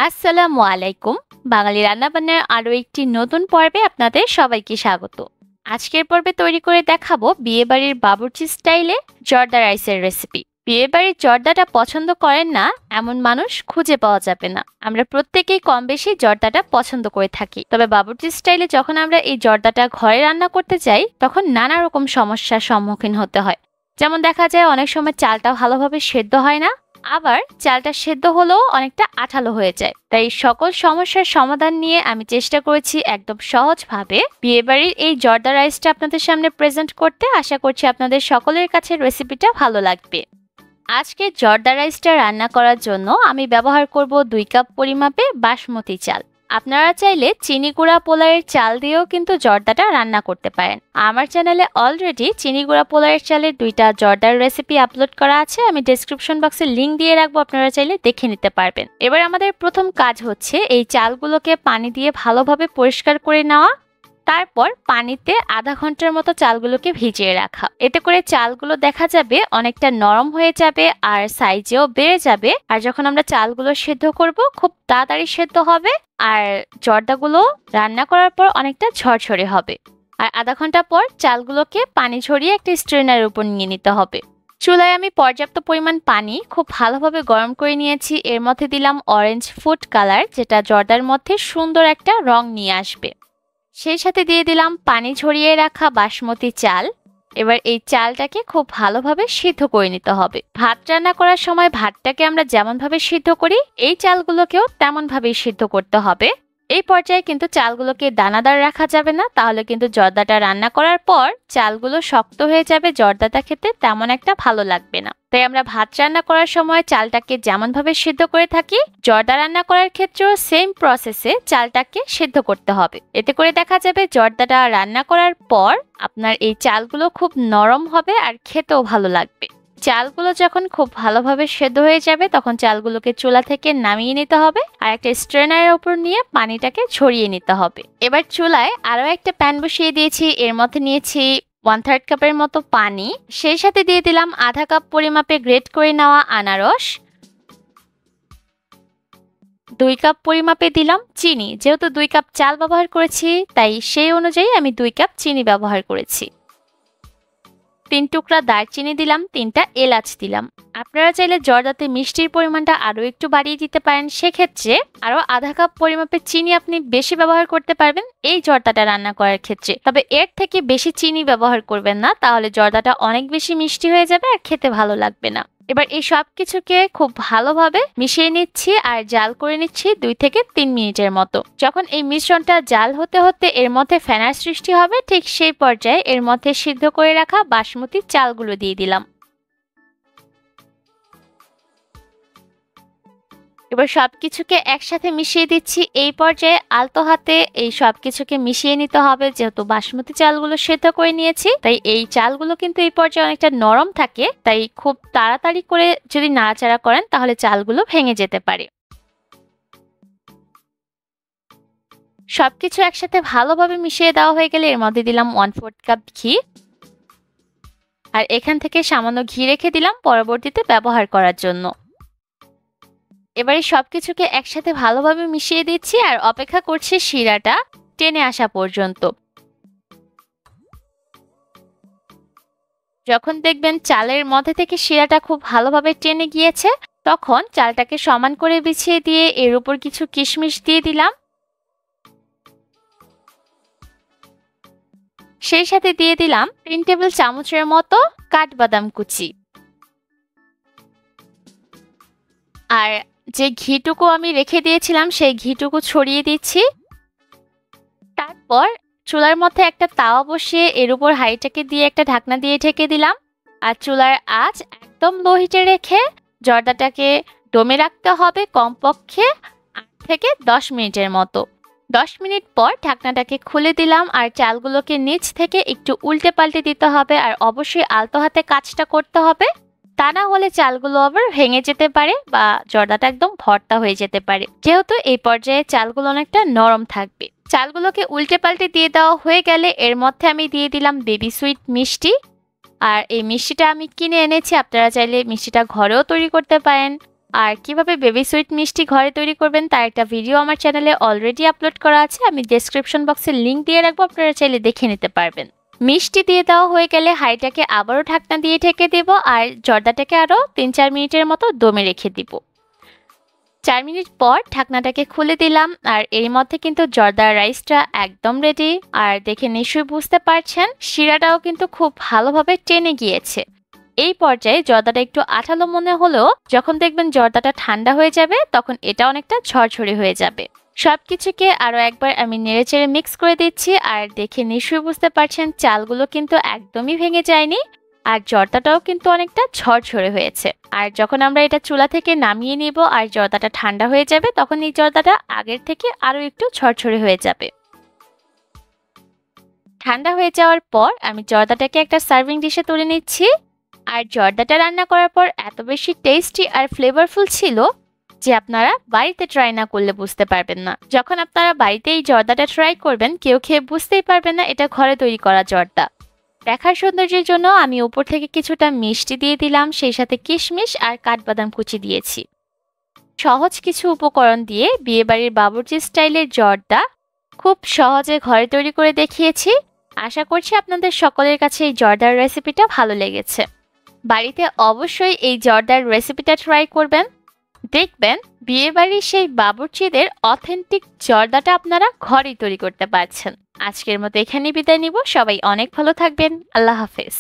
আসসালামু আলাইকুম। বাঙালি রান্নাবান্নার আরো একটি নতুন পর্বে আপনাদের সবাইকে স্বাগত। আজকের পর্বে তৈরি করে দেখাবো বিয়েবাড়ির বাবুর্চি স্টাইলে জর্দা রাইসের রেসিপি। বিয়েবাড়ির জর্দাটা পছন্দ করেন না এমন মানুষ খুঁজে পাওয়া যাবে না। আমরা প্রত্যেকেই কম বেশি জর্দাটা পছন্দ করে থাকি, তবে বাবুর্চি স্টাইলে যখন আমরা এই জর্দাটা ঘরে রান্না করতে যাই তখন নানা রকম সমস্যার সম্মুখীন হতে হয়। যেমন দেখা যায় অনেক সময় চালটা ভালোভাবে সেদ্ধ হয় না, আবার চালটা সেদ্ধ হলেও অনেকটা আঠালো হয়ে যায়। তাই সকল সমস্যার সমাধান নিয়ে আমি চেষ্টা করেছি একদম সহজভাবে বিয়েবাড়ির এই জর্দা রাইসটা আপনাদের সামনে প্রেজেন্ট করতে। আশা করছি আপনাদের সকলের কাছে রেসিপিটা ভালো লাগবে। আজকে জর্দা রাইসটা রান্না করার জন্য আমি ব্যবহার করব 2 কাপ পরিমাপে বাসমতি চাল। আপনারা চাইলে চিনি গুঁড়া পোলাওয়ের চাল দিয়েও কিন্তু জর্দাটা রান্না করতে পারেন। আমার চ্যানেলে অলরেডি চিনি গুঁড়া পোলাওয়ের চালের 2টা জর্দার রেসিপি আপলোড করা আছে, আমি ডেসক্রিপশন বক্সে লিংক দিয়ে রাখবো, আপনারা চাইলে দেখে নিতে পারবেন। এবার আমাদের প্রথম কাজ হচ্ছে এই চালগুলোকে পানি দিয়ে ভালোভাবে পরিষ্কার করে নেওয়া, তারপর পানিতে আধা ঘন্টার মতো চালগুলোকে ভিজিয়ে রাখা। এতে করে চালগুলো দেখা যাবে অনেকটা নরম হয়ে যাবে আর সাইজেও বেড়ে যাবে। আর যখন আমরা চালগুলো সেদ্ধ করব খুব তাড়াতাড়ি সেদ্ধ হবে আর জর্দাগুলো রান্না করার পর অনেকটা ঝরঝরে হবে। আর আধা ঘন্টা পর চালগুলোকে পানি ঝরিয়ে একটা স্ট্রেনারের উপর নিয়ে নিতে হবে। চুলায় আমি পর্যাপ্ত পরিমাণ পানি খুব ভালোভাবে গরম করে নিয়েছি। এর মধ্যে দিলাম অরেঞ্জ ফুড কালার, যেটা জর্দার মধ্যে সুন্দর একটা রং নিয়ে আসবে। সেই সাথে দিয়ে দিলাম পানি ঝরিয়ে রাখা বাসমতি চাল। এবার এই চালটাকে খুব ভালোভাবে সিদ্ধ করে নিতে হবে। ভাত রান্না করার সময় ভাতটাকে আমরা যেমন ভাবে সিদ্ধ করি এই চালগুলোকেও তেমন ভাবেই সিদ্ধ করতে হবে। এই পর্যায়ে কিন্তু চালগুলোকে দানাদার রাখা যাবে না, তাহলে কিন্তু জর্দাটা রান্না করার পর চালগুলো শক্ত হয়ে যাবে, জর্দাটা খেতে তেমন একটা ভালো লাগবে না। তাই আমরা ভাত রান্না করার সময় চালটাকে যেমন ভাবে সিদ্ধ করে থাকি জর্দা রান্না করার ক্ষেত্রেও সেম প্রসেসে চালটাকে সিদ্ধ করতে হবে। এতে করে দেখা যাবে জর্দাটা রান্না করার পর আপনার এই চালগুলো খুব নরম হবে আর খেতেও ভালো লাগবে। চালগুলো যখন খুব ভালোভাবে সেদ্ধ হয়ে যাবে তখন চালগুলোকে চুলা থেকে নামিয়ে নিতে হবে আর একটা স্ট্রেনারের উপর নিয়ে পানিটাকে ঝরিয়ে নিতে হবে। এবার চুলায় আরো একটা প্যান বসিয়ে দিয়েছি, এর মধ্যে নিয়েছি 1/3 কাপের মতো পানি। সেই সাথে দিয়ে দিলাম আধা কাপ পরিমাপে গ্রেট করে নেওয়া আনারস, 2 কাপ পরিমাপে দিলাম চিনি। যেহেতু 2 কাপ চাল ব্যবহার করেছি তাই সেই অনুযায়ী আমি 2 কাপ চিনি ব্যবহার করেছি। 3 টুকরা দারচিনি দিলাম, 3টা এলাচ দিলাম। আপনারা চাইলে জর্দাতে মিষ্টির পরিমাণটা আরো একটু বাড়িয়ে দিতে পারেন, সেক্ষেত্রে আরো আধা কাপ পরিমাপে চিনি আপনি বেশি ব্যবহার করতে পারবেন এই জর্দাটা রান্না করার ক্ষেত্রে। তবে এর থেকে বেশি চিনি ব্যবহার করবেন না, তাহলে জর্দাটা অনেক বেশি মিষ্টি হয়ে যাবে আর খেতে ভালো লাগবে না। এবার এই সব কিছুকে খুব ভালোভাবে মিশিয়ে নিচ্ছি আর জাল করে নিচ্ছি 2 থেকে 3 মিনিটের মতো। যখন এই মিশ্রণটা জাল হতে হতে এর মধ্যে ফেনার সৃষ্টি হবে, ঠিক সেই পর্যায়ে এর মধ্যে সিদ্ধ করে রাখা বাসমতি চালগুলো দিয়ে দিলাম। এবার সবকিছুকে একসাথে মিশিয়ে দিচ্ছি। এই পর্যায়ে আলতো হাতে এই সবকিছুকে মিশিয়ে নিতে হবে। যেহেতু বাসমতি চালগুলো সেদ্ধ করে নিয়েছি তাই এই চালগুলো কিন্তু এই পর্যায়ে অনেকটা নরম থাকে, তাই খুব তাড়াতাড়ি করে যদি নাড়াচাড়া করেন তাহলে চালগুলো ভেঙে যেতে পারে। সবকিছু একসাথে ভালোভাবে মিশিয়ে দেওয়া হয়ে গেলে এর মধ্যে দিলাম 1/4 কাপ ঘি, আর এখান থেকে সামান্য ঘি রেখে দিলাম পরবর্তীতে ব্যবহার করার জন্য। এবারে সবকিছুকে একসাথে ভালোভাবে মিশিয়ে দিচ্ছি আর অপেক্ষা করছি শিরাটা টেনে আসা পর্যন্ত। যখন দেখবেন চালের মধ্যে থেকে শিরাটা খুব ভালোভাবে টেনে গিয়েছে তখন চালটাকে সমান করে বিছিয়ে দিয়ে এর উপর কিছু কিশমিশ দিয়ে দিলাম। সেই সাথে দিয়ে দিলাম 3 টেবিল চামচের মতো কাঠবাদাম কুচি। আর যে ঘিটুকু আমি রেখে দিয়েছিলাম সেই ঘিটুকু ছড়িয়ে দিচ্ছি। তারপর চুলার মধ্যে একটা তাওয়া বসিয়ে এর উপর হাঁড়িটাকে দিয়ে একটা ঢাকনা দিয়ে ঢেকে দিলাম। আর চুলার আঁচ একদম লো হিটে রেখে জর্দাটাকে দমে রাখতে হবে কমপক্ষে 8 থেকে 10 মিনিটের মতো। 10 মিনিট পর ঢাকনাটাকে খুলে দিলাম আর চালগুলোকে নিচ থেকে একটু উল্টে পাল্টে দিতে হবে আর অবশ্যই আলতো হাতে কাজটা করতে হবে, তা না হলে চালগুলো আবার ভেঙে যেতে পারে বা জর্দাটা একদম ভর্তা হয়ে যেতে পারে। যেহেতু এই পর্যায়ে চালগুলো অনেকটা নরম থাকবে। চালগুলোকে উল্টে পাল্টে দিয়ে দেওয়া হয়ে গেলে এর মধ্যে আমি দিয়ে দিলাম বেবি সুইট মিষ্টি। আর এই মিষ্টিটা আমি কিনে এনেছি, আপনারা চাইলে মিষ্টিটা ঘরেও তৈরি করতে পারেন। আর কিভাবে বেবি সুইট মিষ্টি ঘরে তৈরি করবেন তার একটা ভিডিও আমার চ্যানেলে অলরেডি আপলোড করা আছে, আমি ডেসক্রিপশন বক্সে লিংক দিয়ে রাখবো, আপনারা চাইলে দেখে নিতে পারবেন। মিষ্টি দিয়ে দেওয়া হয়ে গেলে হাঁড়িটাকে আবারও ঢাকনা দিয়ে ঢেকে দেব আর জর্দাটাকে আরও 3-4 মিনিটের মতো দমে রেখে দিব। 4 মিনিট পর ঢাকনাটাকে খুলে দিলাম আর এর মধ্যে কিন্তু জর্দার রাইসটা একদম রেডি। আর দেখে নিশ্চয়ই বুঝতে পারছেন শিরাটাও কিন্তু খুব ভালোভাবে টেনে গিয়েছে। এই পর্যায়ে জর্দাটা একটু আঠালো মনে হলেও যখন দেখবেন জর্দাটা ঠান্ডা হয়ে যাবে তখন এটা অনেকটা ঝরঝরে হয়ে যাবে। সবকিছুকে আরো একবার আমি নেড়েচেড়ে মিক্স করে দিচ্ছি আর দেখে নিশ্চয়ই বুঝতে পারছেন চালগুলো কিন্তু একদমই ভেঙে যায়নি আর জর্দাটাও কিন্তু অনেকটা ঝরঝরে হয়েছে। আর যখন আমরা এটা চুলা থেকে নামিয়ে নিব আর জর্দাটা ঠান্ডা হয়ে যাবে তখন এই জর্দাটা আগের থেকে আরো একটু ঝরঝরে হয়ে যাবে। ঠান্ডা হয়ে যাওয়ার পর আমি জর্দাটাকে একটা সার্ভিং ডিশে তুলে নিচ্ছি। আর জর্দাটা রান্না করার পর এত বেশি টেস্টি আর ফ্লেভারফুল ছিল যে আপনারা বাড়িতে ট্রাই না করলে বুঝতে পারবেন না। যখন আপনারা বাড়িতে এই জর্দাটা ট্রাই করবেন কেউ খেয়ে বুঝতেই পারবেন না এটা ঘরে তৈরি করা জর্দা। দেখার সৌন্দর্যের জন্য আমি উপর থেকে কিছুটা মিষ্টি দিয়ে দিলাম, সেই সাথে কিশমিশ আর কাঠবাদাম কুচি দিয়েছি। সহজ কিছু উপকরণ দিয়ে বিয়েবাড়ির বাবুর্চি স্টাইলের জর্দা খুব সহজে ঘরে তৈরি করে দেখিয়েছি। আশা করছি আপনাদের সকলের কাছে এই জর্দার রেসিপিটা ভালো লেগেছে। বাড়িতে অবশ্যই এই জর্দার রেসিপিটা ট্রাই করবেন, দেখবেন বিয়েবাড়ির সেই বাবুর্চিদের অথেন্টিক জর্দাটা আপনারা ঘরেই তৈরি করতে পারছেন। আজকের মতো এখানেই বিদায় নিব, সবাই অনেক ভালো থাকবেন, আল্লাহ হাফেজ।